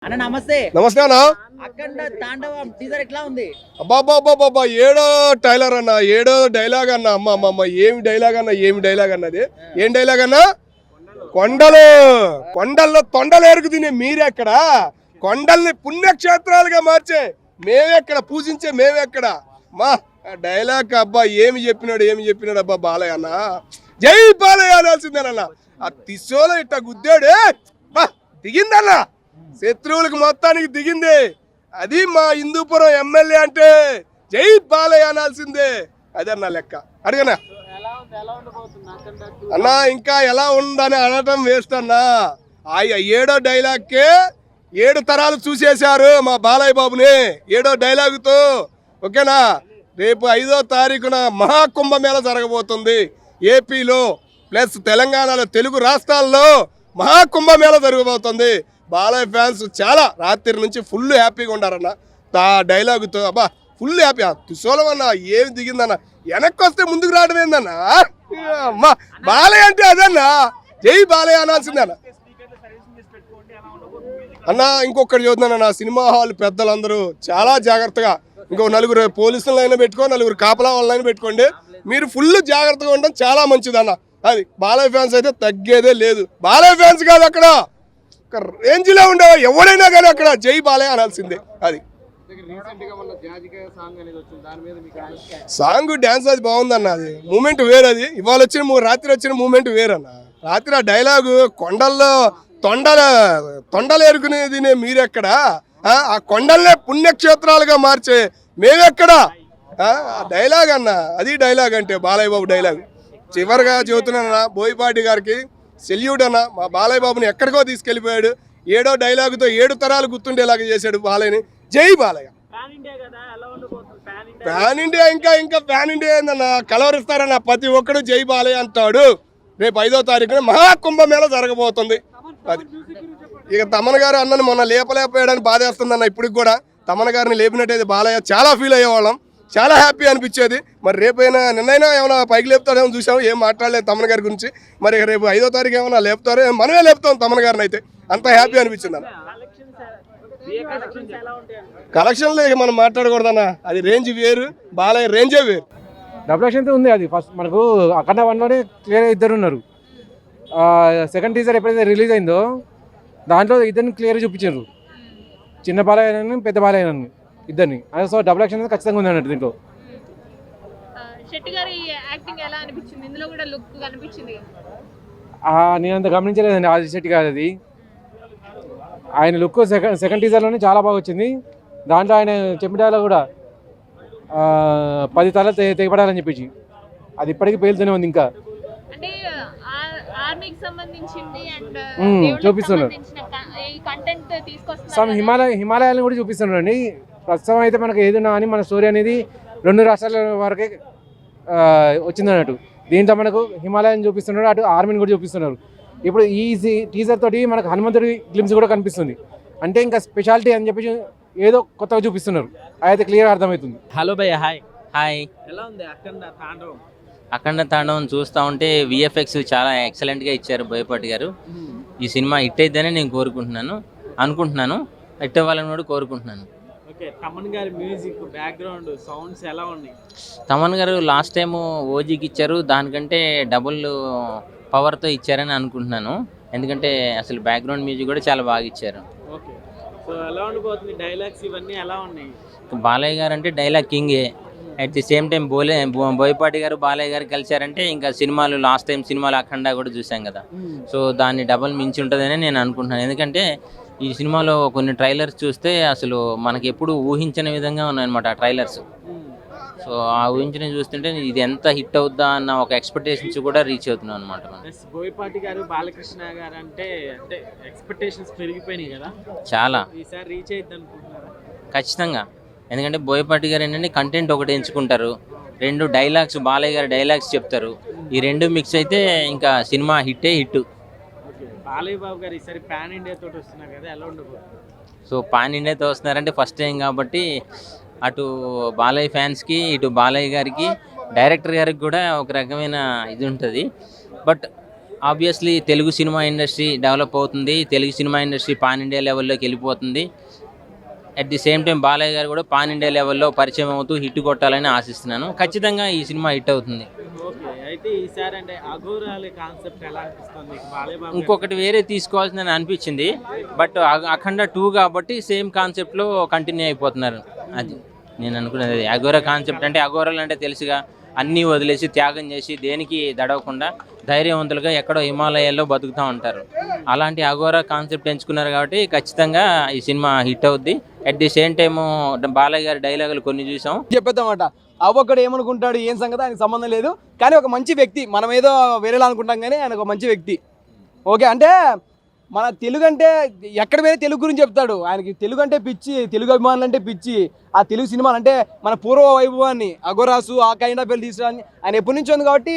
అన్న నమస్తే. నమస్తే అన్న. అఖండ తాండవం టీజర్ ఎట్లా ఉంది? అబ్బాబ్బాబ్బా ఏడో టైలర్ అన్న, ఏడో డైలాగ్ అన్న. అమ్మ అమ్మ ఏమి డైలాగ్ అన్న, ఏమి డైలాగ్ అన్నది. ఏం డైలాగ్ అన్న? కొండలు కొండల్లో తొండలు ఎరుగు తినే మీరెక్కడ, కొండల్ని పుణ్యక్షేత్రాలుగా మార్చే మేమెక్కడ, పూజించే మేమెక్కడ. మా డైలాగ్ అబ్బా ఏమి చెప్పినాడు అబ్బా బాలయ్య అన్న. జై బాలయ్య అనాల్సిందేనన్న. ఆ తిస్సోలో ఇట్ట గుద్దాడు, బా దిగిందన్న, శత్రువులకు మొత్తానికి దిగింది. అది మా హిందూపురం ఎమ్మెల్యే అంటే జై బాలయ్య అనాల్సిందే. అదన్న లెక్క. అడిగనా అన్నా, ఇంకా ఎలా ఉందని అనటం వేస్ట్ అన్నా. ఏడో డైలాగ్కే 7 తరాలు చూసేశారు మా బాలయ్య బాబుని ఏడో డైలాగుతో. ఓకేనా? రేపు 5వ తారీఖున మహాకుంభమేళ జరగబోతుంది ఏపీలో ప్లస్ తెలంగాణలో, తెలుగు రాష్ట్రాల్లో మహాకుంభమేళ జరగబోతుంది. బాలయ్య ఫ్యాన్స్ చాలా రాత్రి నుంచి ఫుల్ హ్యాపీగా ఉండారన్న ఆ డైలాగుతో. అబ్బా ఫుల్ హ్యాపీ. తుసోలమన్నా ఏమి దిగిందన్న, వెనక్కి వస్తే ముందుకు రావడం ఏందన్నా. అమ్మా బాలయ్య అంటే అదన్నా, జై బాలయ్య అనాల్సిందన్న. అన్న ఇంకొకటి చూద్దానన్న, సినిమా హాల్ పెద్దలందరూ చాలా జాగ్రత్తగా, ఇంకో 4 పోలీసులైనా పెట్టుకో, 4 కాపలా వాళ్ళైనా పెట్టుకోండి. మీరు ఫుల్ జాగ్రత్తగా ఉండడం చాలా మంచిదన్న. అది బాలయ్య ఫ్యాన్స్ అయితే తగ్గేదే లేదు. బాలయ్య ఫ్యాన్స్ కాదు, అక్కడ ఒక రేంజ్లో ఉండేవా ఎవడైనా కానీ అక్కడ జై బాలయ్య అనాల్సిందే. అది సాంగ్ డ్యాన్స్ అది బాగుందన్న. అది మూమెంట్ వేరు. అది ఇవాళ వచ్చిన రాత్రి వచ్చిన మూమెంట్ వేరన్న. రాత్రి ఆ డైలాగు కొండల్లో తొండలు ఎరుకునేది మీరెక్కడ, ఆ కొండల్నే పుణ్యక్షేత్రాలుగా మార్చే మేమెక్కడ. డైలాగ్ అన్న, అది డైలాగ్ అంటే బాలయ్య బాబు డైలాగ్. చివరిగా చెబుతున్నానన్న, బోయపాటి గారికి సెల్యూట్ అన్న. మా బాలయ్య బాబుని ఎక్కడికో తీసుకెళ్లిపోయాడు. ఏడో డైలాగుతో 7 తరాలు గుర్తుండేలాగా చేశాడు బాలయ్యని. జై బాలయ్య. ఫ్యాన్ ఇండియా ఇంకా ఫ్యాన్ ఇండియా ఏందన్న, కలవరిస్తారన్న. ప్రతి ఒక్కడు జై బాలయ్య అంటాడు. రేపు 5వ తారీఖున మహాకుంభమేళ జరగబోతుంది. అది ఇక తమన్ గారు అన్నని మొన్న లేపలేకపోయాడని బాధేస్తుందన్న. ఇప్పటికి కూడా తమన్ గారిని లేపినట్టయితే బాలయ్య చాలా ఫీల్ అయ్యేవాళ్ళం, చాలా హ్యాపీ అనిపించేది. మరి రేపైనా నిన్నైనా ఏమైనా పైకి లేపుతాడేమో చూసాము, ఏం మాట్లాడలేదు తమన్ గారి గురించి. మరి రేపు 5వ తారీఖు ఏమైనా లేపుతారో, మనమే లేపుతాం తమన్ గారిని. అయితే అంత హ్యాపీ అనిపించింది అన్న. కలెక్షన్లో ఇక మనం మాట్లాడకూడదన్న, అది రేంజ్ వేరు, బాలయ్య రేంజే వేరు. డబుల్ యాక్షన్ ఉంది. అది ఫస్ట్ మనకు అఖండ 1లోనే క్లియర్గా 2 ఉన్నారు. సెకండ్ టీజర్ ఎప్పుడైతే రిలీజ్ అయిందో దాంట్లో 2 క్లియర్గా చూపించారు, చిన్న బాలయ్యను పెద్ద బాలయ్యను ఇద్దరిని. అదే సో డబుల్ యాక్షన్ అనేది ఖచ్చితంగా ఉంది అన్నట్టు. దీంట్లో శెట్టి గారి యాక్టింగ్ ఎలా అనిపించింది? ఇందులో కూడా లుక్ కనిపించింది. నేను అంత గమనించలేదండి ఆది శెట్టి గారు. అది ఆయన లుక్ సెకండ్ టీజర్లోనే చాలా బాగా వచ్చింది. దాంట్లో ఆయన చెప్పిన కూడా 10 తల తెగపడాలని చెప్పేసి అది ఇప్పటికీ పేలుతూనే ఉంది. ఇంకా అంటే ఆర్మీకి సంబంధించింది అండ్ చూపిస్తున్నారు. కంటెంట్ తీసుకొస్తున్నారు. హిమాలయాలను కూడా చూపిస్తున్నారు అండి. ప్రస్తుతం అయితే మనకు ఏదైనా అని మన స్టోరీ అనేది 2 రాష్ట్రాల వరకే వచ్చింది అన్నట్టు. దీంట్లో మనకు హిమాలయాన్ని చూపిస్తున్నారు, అటు ఆర్మీని కూడా చూపిస్తున్నారు. ఇప్పుడు ఈ టీజర్ తోటి మనకు హనుమంతుడి గ్లిమ్స్ కూడా కనిపిస్తుంది. అంటే ఇంకా స్పెషాలిటీ అని చెప్పి ఏదో కొత్తగా చూపిస్తున్నారు. అయితే క్లియర్ అర్థమవుతుంది. హలో భయ్య, హాయ్. ఎలా ఉంది అఖండ తాండవం? అఖండ తాండవం చూస్తూ ఉంటే విఎఫ్ఎక్స్ చాలా ఎక్సలెంట్గా ఇచ్చారు బోయపాటి గారు. ఈ సినిమా హిట్ అయితేనే నేను అనుకుంటున్నాను హిట్ అవ్వాలని కూడా కోరుకుంటున్నాను. ఓకే, తమన్ గారి మ్యూజిక్ బ్యాక్గ్రౌండ్ సౌండ్స్ ఎలా ఉన్నాయి? తమన్ గారు లాస్ట్ టైం ఓజీకి ఇచ్చారు, దానికంటే డబుల్ పవర్తో ఇచ్చారని అనుకుంటున్నాను. ఎందుకంటే అసలు బ్యాక్గ్రౌండ్ మ్యూజిక్ కూడా చాలా బాగా ఇచ్చారు. ఓకే, సో ఎలా ఉండిపోతుంది డైలాగ్స్ ఇవన్నీ ఎలా ఉన్నాయి? బాలయ్య గారు అంటే డైలాగ్ కింగే. At the same time Boyapati garu Balayya గారు కలిశారంటే ఇంకా సినిమాలు లాస్ట్ టైం సినిమాలు అఖండ కూడా చూసాం కదా. సో దాన్ని డబల్ మించి ఉంటుందని నేను అనుకుంటున్నాను. ఎందుకంటే ఈ సినిమాలో కొన్ని ట్రైలర్స్ చూస్తే అసలు మనకి ఎప్పుడు ఊహించని విధంగా ఉన్నాయన్నమాట ఆ ట్రైలర్స్. సో ఆ ఊహించిన చూస్తుంటే ఇది ఎంత హిట్ అవుద్దా అన్న ఒక ఎక్స్పెక్టేషన్స్ కూడా రీచ్ అవుతున్నాం అనమాట. బోయపాటి గారు బాలకృష్ణ గారు అంటే ఎక్స్పెక్టేషన్స్ పెరిగిపోయినాయి కదా చాలా. ఈసారి రీచ్ అవుతుంది అనుకుంటున్నారా? ఖచ్చితంగా. ఎందుకంటే బోయపాటి గారు ఏంటంటే కంటెంట్ ఒకటి ఎంచుకుంటారు, 2 డైలాగ్స్ బాలయ్య గారు డైలాగ్స్ చెప్తారు. ఈ 2 మిక్స్ అయితే ఇంకా సినిమా హిట్. బాలయ్య బాబు గారు ఈసారి పాన్ ఇండియా తోటి వస్తున్నారు కదా, ఎలా ఉండబోతుంది? సో పాన్ ఇండియాతో వస్తున్నారంటే ఫస్ట్ టైం కాబట్టి అటు బాలయ్య ఫ్యాన్స్కి, ఇటు బాలయ్య గారికి, డైరెక్టర్ గారికి కూడా ఒక రకమైన ఇది ఉంటుంది. But obviously Telugu cinema industry develop అవుతుంది, Telugu cinema industry pan India లెవెల్లోకి వెళ్ళిపోతుంది. At the same time Balayya garu కూడా పాన్ ఇండియా లెవెల్లో పరిచయం అవుతూ హిట్ కొట్టాలని ఆశిస్తున్నాను. ఖచ్చితంగా ఈ సినిమా హిట్ అవుతుంది. ఓకే, అయితే ఈసారి అంటే అఘోరాల కాన్సెప్ట్ ఎలా అనిపిస్తుంది బాలయ్య బాబు గారు? ఇంకొకటి వేరే తీసుకోవాల్సిందని అనిపించింది, బట్ అఖండ 2 కాబట్టి సేమ్ కాన్సెప్ట్లో కంటిన్యూ అయిపోతున్నారు. అది నేను అనుకునేది. అఘోరా కాన్సెప్ట్ అంటే అఘోరాలు అంటే తెలుసుగా, అన్నీ వదిలేసి త్యాగం చేసి దేనికి దడవకుండా ధైర్యవంతులుగా ఎక్కడో హిమాలయాల్లో బతుకుతూ ఉంటారు. అలాంటి అఘోరా కాన్సెప్ట్ ఎంచుకున్నారు కాబట్టి ఖచ్చితంగా ఈ సినిమా హిట్ అవుద్ది. At the same time Balayya గారి డైలాగులు కొన్ని చూసాం. చెప్పేద్దామట అవ్వక్కడు ఏమనుకుంటాడు ఏం సంగతి ఆయనకు సంబంధం లేదు, కానీ ఒక మంచి వ్యక్తి. మనం ఏదో వేరేలా అనుకుంటాం కానీ ఆయన ఒక మంచి వ్యక్తి. ఓకే, అంటే మన తెలుగు అంటే ఎక్కడ వేరే తెలుగు గురించి చెప్తాడు. ఆయనకి తెలుగు అంటే పిచ్చి, తెలుగు అభిమానులు అంటే పిచ్చి. ఆ తెలుగు సినిమాలు అంటే మన పూర్వ వైభవాన్ని, అఘోరాసు ఆ కైండ్ ఆఫ్ తీసుకురాని ఆయన ఎప్పటి నుంచి ఉంది కాబట్టి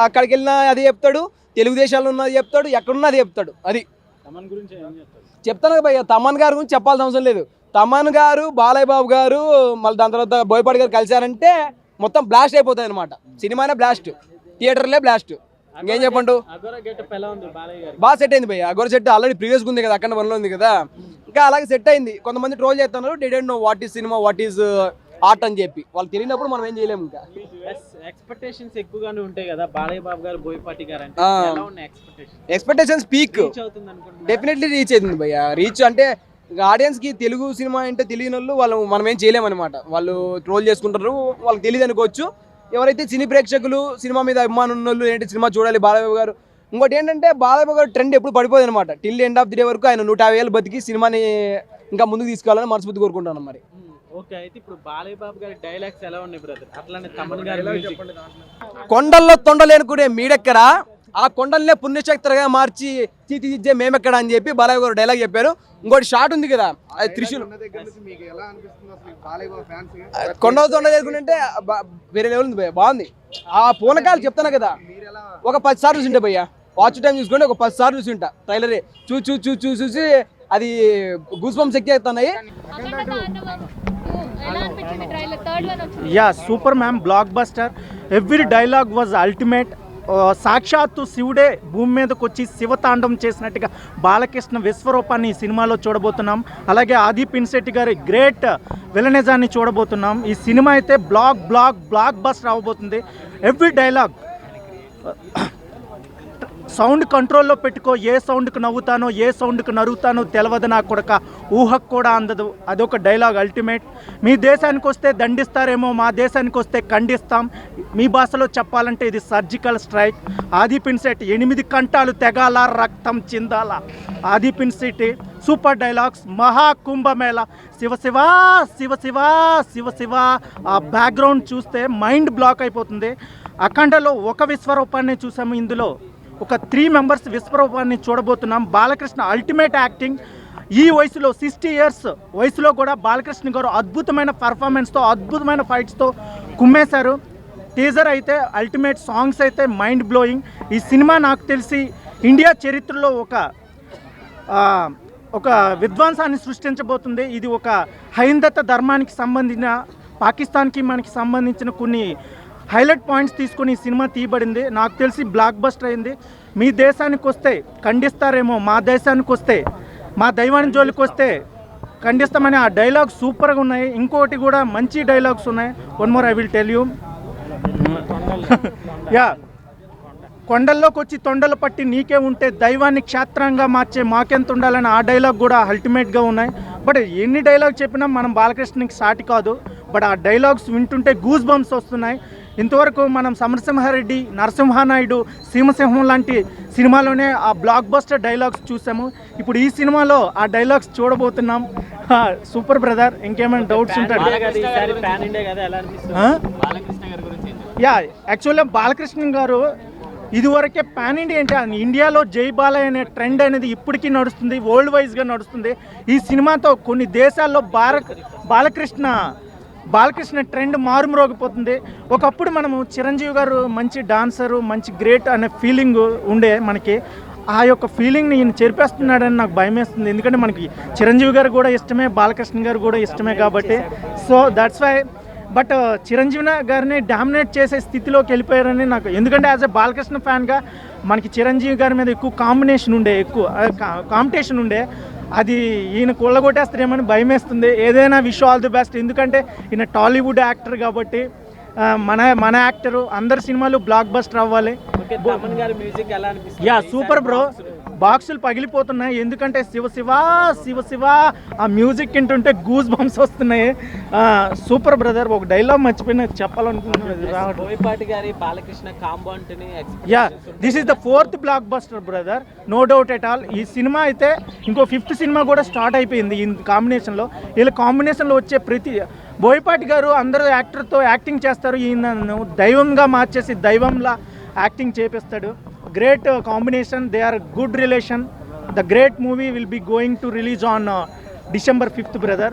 అక్కడికి వెళ్ళినా అదే చెప్తాడు, తెలుగుదేశాల్లో ఉన్నది చెప్తాడు, ఎక్కడున్నా అది చెప్తాడు. అది తమన్ గురించి ఏం చెప్తారు? చెప్తాను కదా భయ్య, తమన్ గారి గురించి చెప్పాల్సిన అవసరం లేదు. తమన్ గారు, బాలయ్య బాబు గారు, మళ్ళీ దాని తర్వాత బోయపాటి గారు కలిశారంటే మొత్తం బ్లాస్ట్ అయిపోతుంది అనమాట. సినిమానే బ్లాస్ట్, థియేటర్లే బ్లాస్ట్. ఇంకేం చెప్పండు. అఘోరా గెటప్ ఎలా ఉంది బాలయ్య గారు? బాగా సెట్ అయింది భయ్య. అఘోరా సెట్ ఆల్రెడీ ప్రీవియస్గా ఉంది కదా, అక్కడ వన్లో ఉంది కదా, ఇంకా అలాగే సెట్ అయింది. కొంతమంది ట్రోల్ చేస్తున్నారు, the don't know what is cinema, what is art అని చెప్పి. వాళ్ళు తెలియనప్పుడు మనం ఏం చేయలేము. ఇంకా ఎక్స్పెక్టేషన్స్ ఎక్కువగానే ఉంటాయి కదా బాలయ్య బాబు గారు, బోయపాటి గారు అంటే ఎలా ఉన్నాయి ఎక్స్పెక్టేషన్స్ పీక్ రీచ్ అవుతుంది అనుకుంటున్నా? డెఫినెట్లీ రీచ్ అవుతుంది భయ్య. రీచ్ అంటే ఆడియన్స్కి తెలుగు సినిమా అంటే తెలియని వాళ్ళు మనం ఏం చేయలేమన్నమాట. వాళ్ళు ట్రోల్ చేసుకుంటారు, వాళ్ళకి తెలియదు అనుకోవచ్చు. ఎవరైతే సినీ ప్రేక్షకులు, సినిమా మీద అభిమానం ఉన్న వాళ్ళు ఏంటి సినిమా చూడాలి బాలయ్య బాబు గారు. ఇంకోటి ఏంటంటే బాలయ్య బాబు గారు ట్రెండ్ ఎప్పుడు పడిపోదు అనమాట. Till end of the day వరకు ఆయన 150 ఏళ్ళు బతికి సినిమాని ఇంకా ముందుకు తీసుకెళ్ళాలని మనస్ఫూర్తి కోరుకుంటాను. మరి ఓకే, అయితే ఇప్పుడు బాలయ్య బాబు గారి డైలాగ్స్ ఎలా ఉన్నాయి బ్రదర్? అట్లానే తమన్ గారి మ్యూజిక్. కొండల్లో తొండలేనుకునే మీడెక్కరా, ఆ కొండలనే పుణ్యశక్తిగా మార్చి తీర్చిదిద్దే మేమెక్కడ అని చెప్పి బాలయ్య గారు డైలాగ్ చెప్పారు. ఇంకోటి షాట్ ఉంది కదా, అది త్రిశూల్. కొండల తొండ లేకుంటే వేరే లెవెల్ ఉంది భయ్య, బాగుంది. ఆ పూనకాలు చెప్తాను కదా, ఒక 10 సార్లు చూసింటే భయ్య. వాచ్ టైం చూసుకుంటే ఒక 10 సార్లు చూసింటా. ట్రైలరే చూసి అది గూస్ బంప్స్ ఎక్కేస్తున్నాయి. Yeah, super ma'am, blockbuster. Every dialogue was ultimate. సాక్షాత్తు శివుడే భూమి మీదకి వచ్చి శివతాండం చేసినట్టుగా బాలకృష్ణ విశ్వరూపాన్ని ఈ సినిమాలో చూడబోతున్నాం. అలాగే ఆది పినిశెట్టి గారి గ్రేట్ విలనిజాన్ని చూడబోతున్నాం. ఈ సినిమా అయితే బ్లాక్ బస్టర్ అవ్వబోతుంది. ఎవ్రీ డైలాగ్ సౌండ్ కంట్రోల్లో పెట్టుకో, ఏ సౌండ్కి నవ్వుతానో ఏ సౌండ్కి నరుగుతానో తెలియదు నా కొడక, ఊహకు కూడా అందదు. అదొక డైలాగ్ అల్టిమేట్. మీ దేశానికి వస్తే దండిస్తారేమో, మా దేశానికి వస్తే ఖండిస్తాం. మీ భాషలో చెప్పాలంటే ఇది సర్జికల్ స్ట్రైక్. ఆది పినిశెట్టి 8 కంటాలు తెగాల, రక్తం చిందాల. ఆది పినిశెట్టి సూపర్ డైలాగ్స్. మహాకుంభమేళ, శివ శివ శివ శివ శివ శివ. ఆ బ్యాక్గ్రౌండ్ చూస్తే మైండ్ బ్లాక్ అయిపోతుంది. అఖండలో ఒక విశ్వరూపాన్ని చూసాము, ఇందులో ఒక 3 మెంబర్స్ విశ్వరూపాన్ని చూడబోతున్నాం. Balakrishna ultimate acting. ఈ వయసులో 60 ఇయర్స్ వయసులో కూడా బాలకృష్ణ గారు అద్భుతమైన పర్ఫార్మెన్స్తో, అద్భుతమైన ఫైట్స్తో కుమ్మేశారు. టీజర్ అయితే అల్టిమేట్, సాంగ్స్ అయితే మైండ్ బ్లోయింగ్. ఈ సినిమా నాకు తెలిసి ఇండియా చరిత్రలో ఒక విధ్వంసాన్ని సృష్టించబోతుంది. ఇది ఒక హైందత ధర్మానికి సంబంధించిన, పాకిస్తాన్కి మనకి సంబంధించిన కొన్ని హైలైట్ పాయింట్స్ తీసుకొని ఈ సినిమా తీయబడింది. నాకు తెలిసి బ్లాక్ బస్టర్ అయింది. మీ దేశానికి వస్తే ఖండిస్తారేమో, మా దేశానికి వస్తే, మా దైవాన్ని జోలికి వస్తే ఖండిస్తామని ఆ డైలాగ్ సూపర్గా ఉన్నాయి. ఇంకోటి కూడా మంచి డైలాగ్స్ ఉన్నాయి. One more I will tell you. Yeah, కొండల్లోకి వచ్చి తొండలు పట్టి నీకే ఉంటే దైవాన్ని క్షేత్రంగా మార్చే మాకెంత ఉండాలని ఆ డైలాగ్ కూడా అల్టిమేట్గా ఉన్నాయి. బట్ ఎన్ని డైలాగ్ చెప్పినా మనం బాలకృష్ణకి సాటి కాదు. బట్ ఆ డైలాగ్స్ వింటుంటే గూస్ బంప్స్ వస్తున్నాయి. ఇంతవరకు మనం సమరసింహారెడ్డి, నరసింహానాయుడు, సీమసింహం లాంటి సినిమాలోనే ఆ బ్లాక్ బస్టర్ డైలాగ్స్ చూసాము. ఇప్పుడు ఈ సినిమాలో ఆ డైలాగ్స్ చూడబోతున్నాం. Super brother. ఇంకేమైనా డౌట్స్ ఉంటాయి? యా, యాక్చువల్గా బాలకృష్ణ గారు ఇదివరకే పాన్ ఇండియా అంటే ఇండియాలో జై బాలయ్య అనే ట్రెండ్ అనేది ఇప్పటికీ నడుస్తుంది, వరల్డ్ వైజ్గా నడుస్తుంది. ఈ సినిమాతో కొన్ని దేశాల్లో బాలకృష్ణ ట్రెండ్ మారుమ్రోగిపోతుంది. ఒకప్పుడు మనము చిరంజీవి గారు మంచి డాన్సరు, మంచి గ్రేట్ అనే ఫీలింగ్ ఉండే మనకి. ఆ యొక్క ఫీలింగ్ని ఈయన చెరిపేస్తున్నాడని నాకు భయం వేస్తుంది. ఎందుకంటే మనకి చిరంజీవి గారు కూడా ఇష్టమే, బాలకృష్ణ గారు కూడా ఇష్టమే కాబట్టి. So that's why but Chiranjeevi గారిని డామినేట్ చేసే స్థితిలోకి వెళ్ళిపోయారని నాకు, ఎందుకంటే యాజ్ ఎ బాలకృష్ణ ఫ్యాన్గా మనకి చిరంజీవి గారి మీద ఎక్కువ కాంబినేషన్ ఉండే, ఎక్కువ కాంపిటీషన్ ఉండే, అది ఈయన కొల్లగొట్టేస్తారేమని భయం వేస్తుంది. ఏదైనా విష్ ఆల్ ది బెస్ట్, ఎందుకంటే ఈయన టాలీవుడ్ యాక్టర్ కాబట్టి మన యాక్టరు అందరి సినిమాలు బ్లాక్ బస్టర్ అవ్వాలి. ఓకే, తమన్ గారి మ్యూజిక్ ఎలా అనిపిస్తుంది? యా సూపర్ బ్రో, బాక్సులు పగిలిపోతున్నాయి, ఎందుకంటే శివ శివ శివ శివ ఆ మ్యూజిక్ వింటుంటే గూస్ బంప్స్ వస్తున్నాయి. Super brother. ఒక డైలాగ్ మర్చిపోయినా చెప్పాలనుకుంటున్నాను. బోయపాటి గారి బాలకృష్ణ కాంబో అంటేనే yeah this is the 4th blockbuster brother, no doubt at all. ఈ సినిమా అయితే ఇంకో 5th సినిమా కూడా స్టార్ట్ అయిపోయింది ఈ కాంబినేషన్లో. వీళ్ళ కాంబినేషన్లో వచ్చే ప్రతి బోయపాటి గారు అందరూ యాక్టర్తో యాక్టింగ్ చేస్తారు, ఈయనను దైవంగా మార్చేసి దైవంలా acting చేపిస్తాడు. Great combination, they are good relation. The great movie will be going to release on December 5th, brother.